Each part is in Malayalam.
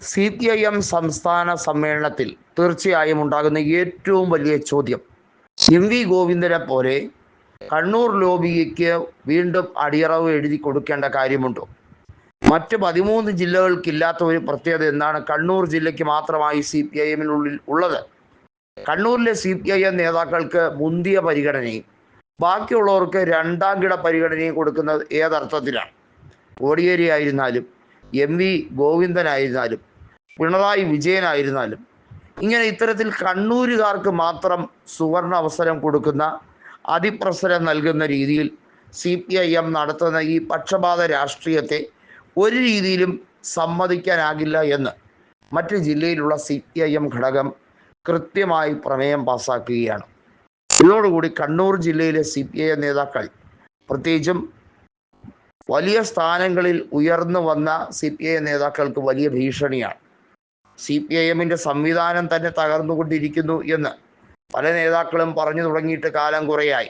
CPIM സംസ്ഥാന സമ്മേളനത്തിൽ തീർച്ചയായും ഉണ്ടാകുന്ന ഏറ്റവും വലിയ ചോദ്യം, MV ഗോവിന്ദനെ പോലെ കണ്ണൂർ ലോബിക്ക് വീണ്ടും അടിയറവ് എഴുതി കൊടുക്കേണ്ട കാര്യമുണ്ടോ? മറ്റ് 13 ജില്ലകൾക്കില്ലാത്ത ഒരു പ്രത്യേകത എന്താണ് കണ്ണൂർ ജില്ലയ്ക്ക് മാത്രമായി CPIMനുള്ളിൽ ഉള്ളത്? കണ്ണൂരിലെ CPIM നേതാക്കൾക്ക് മുന്തിയ പരിഗണനയും ബാക്കിയുള്ളവർക്ക് രണ്ടാം കിട പരിഗണനയും കൊടുക്കുന്നത് ഏതർത്ഥത്തിലാണ്? കോടിയേരി ആയിരുന്നാലും MV ഗോവിന്ദനായിരുന്നാലും പിണറായി വിജയനായിരുന്നാലും ഇങ്ങനെ ഇത്തരത്തിൽ കണ്ണൂരുകാർക്ക് മാത്രം സുവർണ അവസരം കൊടുക്കുന്ന, അതിപ്രസരം നൽകുന്ന രീതിയിൽ CPIM നടത്തുന്ന ഈ പക്ഷപാത രാഷ്ട്രീയത്തെ ഒരു രീതിയിലും സമ്മതിക്കാനാകില്ല എന്ന് മറ്റ് ജില്ലയിലുള്ള CPIM ഘടകം കൃത്യമായി പ്രമേയം പാസാക്കുകയാണ്. ഇതോടുകൂടി കണ്ണൂർ ജില്ലയിലെ CPIM നേതാക്കൾ, പ്രത്യേകിച്ചും വലിയ സ്ഥാനങ്ങളിൽ ഉയർന്നു വന്ന CPIM നേതാക്കൾക്ക് വലിയ ഭീഷണിയാണ്. CPIMന്റെ സംവിധാനം തന്നെ തകർന്നുകൊണ്ടിരിക്കുന്നു എന്ന് പല നേതാക്കളും പറഞ്ഞു തുടങ്ങിയിട്ട് കാലം കുറേയായി.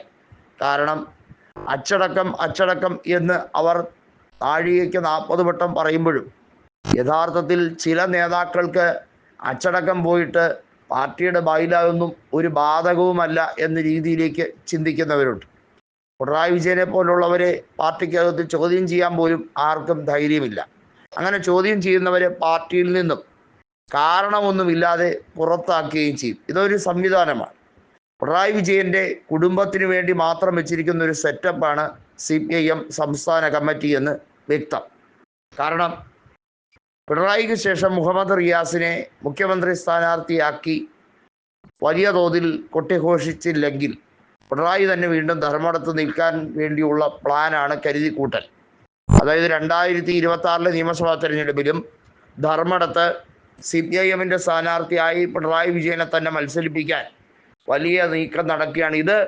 കാരണം അച്ചടക്കം എന്ന് അവർ താഴികയ്ക്ക് 40 വട്ടം പറയുമ്പോഴും യഥാർത്ഥത്തിൽ ചില നേതാക്കൾക്ക് അച്ചടക്കം പോയിട്ട് പാർട്ടിയുടെ ബൈലായൊന്നും ഒരു ബാധകവുമല്ല എന്ന രീതിയിലേക്ക് ചിന്തിക്കുന്നവരുണ്ട്. പിണറായി വിജയനെ പോലുള്ളവരെ പാർട്ടിക്കകത്ത് ചോദ്യം ചെയ്യാൻ പോലും ആർക്കും ധൈര്യമില്ല. അങ്ങനെ ചോദ്യം ചെയ്യുന്നവരെ പാർട്ടിയിൽ നിന്നും കാരണമൊന്നുമില്ലാതെ പുറത്താക്കുകയും ചെയ്യും. ഇതൊരു സംവിധാനമാണ്. പിണറായി വിജയൻ്റെ കുടുംബത്തിന് വേണ്ടി മാത്രം വെച്ചിരിക്കുന്ന ഒരു സെറ്റപ്പാണ് CPIM സംസ്ഥാന കമ്മിറ്റി എന്ന് വ്യക്തം. കാരണം പിണറായിക്ക് ശേഷം മുഹമ്മദ് റിയാസിനെ മുഖ്യമന്ത്രി സ്ഥാനാർത്ഥിയാക്കി വലിയ തോതിൽ കൊട്ടിഘോഷിച്ചില്ലെങ്കിൽ പിണറായി തന്നെ വീണ്ടും ധർമ്മടത്ത് നിൽക്കാൻ വേണ്ടിയുള്ള പ്ലാനാണ് കരുതിക്കൂട്ടൽ. അതായത് 2026 നിയമസഭാ തെരഞ്ഞെടുപ്പിലും ധർമ്മടത്ത് CPIMന്റെ സ്ഥാനാർത്ഥിയായി പിണറായി വിജയനെ തന്നെ മത്സരിപ്പിക്കാൻ വലിയ നീക്കം നടക്കുകയാണ്. ഇത്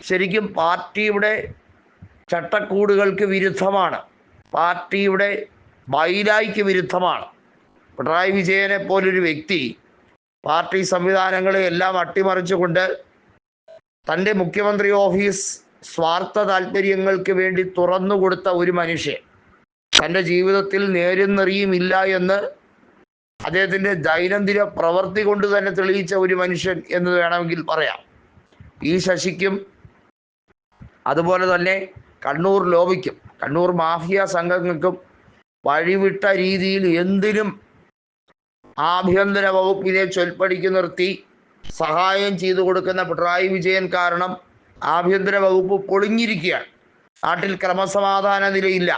ശരിക്കും പാർട്ടിയുടെ ചട്ടക്കൂടുകൾക്ക് വിരുദ്ധമാണ്, പാർട്ടിയുടെ ബൈലായ്ക്ക് വിരുദ്ധമാണ്. പിണറായി വിജയനെ പോലൊരു വ്യക്തി പാർട്ടി സംവിധാനങ്ങളെ എല്ലാം അട്ടിമറിച്ചുകൊണ്ട് തൻ്റെ മുഖ്യമന്ത്രി ഓഫീസ് സ്വാർത്ഥ താല്പര്യങ്ങൾക്ക് വേണ്ടി തുറന്നുകൊടുത്ത ഒരു മനുഷ്യൻ, തൻ്റെ ജീവിതത്തിൽ നേരും നെറിയുമില്ല എന്ന് അദ്ദേഹത്തിൻ്റെ ദൈനംദിന പ്രവൃത്തി കൊണ്ട് തന്നെ തെളിയിച്ച ഒരു മനുഷ്യൻ എന്ന് വേണമെങ്കിൽ പറയാം. ഈ ശശിക്കും അതുപോലെ തന്നെ കണ്ണൂർ ലോബിക്കും കണ്ണൂർ മാഫിയ സംഘങ്ങൾക്കും വഴിവിട്ട രീതിയിൽ എന്തിനും ആഭ്യന്തര വകുപ്പിനെ ചൊൽപ്പടിക്ക് നിർത്തി സഹായം ചെയ്തു കൊടുക്കുന്ന പിണറായി വിജയൻ കാരണം ആഭ്യന്തര വകുപ്പ് പൊളിഞ്ഞിരിക്കുകയാണ്. നാട്ടിൽ ക്രമസമാധാന നിലയില്ല.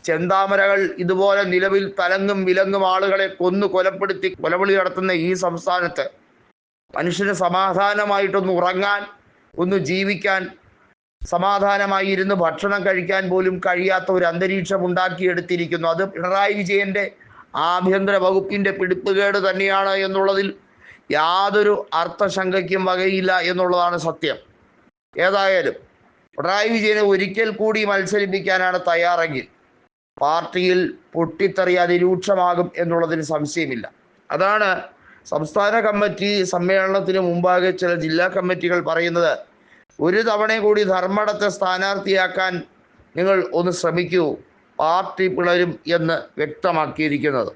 ചെന്താമരകൾ ഇതുപോലെ നിലവിൽ തലങ്ങും വിലങ്ങും ആളുകളെ കൊലപ്പെടുത്തി കൊലവിളി നടത്തുന്ന ഈ സംസ്ഥാനത്ത് മനുഷ്യന് സമാധാനമായിട്ടൊന്ന് ഉറങ്ങാൻ, ഒന്ന് ജീവിക്കാൻ, സമാധാനമായി ഇരുന്ന് ഭക്ഷണം കഴിക്കാൻ പോലും കഴിയാത്ത ഒരു അന്തരീക്ഷം ഉണ്ടാക്കിയെടുത്തിരിക്കുന്നു. അത് പിണറായി വിജയൻ്റെ ആഭ്യന്തര വകുപ്പിൻ്റെ പിടിപ്പുകേട് തന്നെയാണ് എന്നുള്ളതിൽ യാതൊരു അർത്ഥശങ്കയ്ക്കും വകയില്ല എന്നുള്ളതാണ് സത്യം. ഏതായാലും പിണറായി വിജയനെ ഒരിക്കൽ കൂടി മത്സരിപ്പിക്കാനാണ് തയ്യാറെങ്കിൽ പാർട്ടിയിൽ പൊട്ടിത്തെറി അതിരൂക്ഷമാകും എന്നുള്ളതിന് സംശയമില്ല. അതാണ് സംസ്ഥാന കമ്മിറ്റി സമ്മേളനത്തിന് മുമ്പാകെ ചില ജില്ലാ കമ്മിറ്റികൾ പറയുന്നത്, ഒരു തവണ കൂടി ധർമ്മടത്തെ സ്ഥാനാർത്ഥിയാക്കാൻ നിങ്ങൾ ഒന്ന് ശ്രമിക്കൂ, പാർട്ടി പിളരും എന്ന് വ്യക്തമാക്കിയിരിക്കുന്നത്.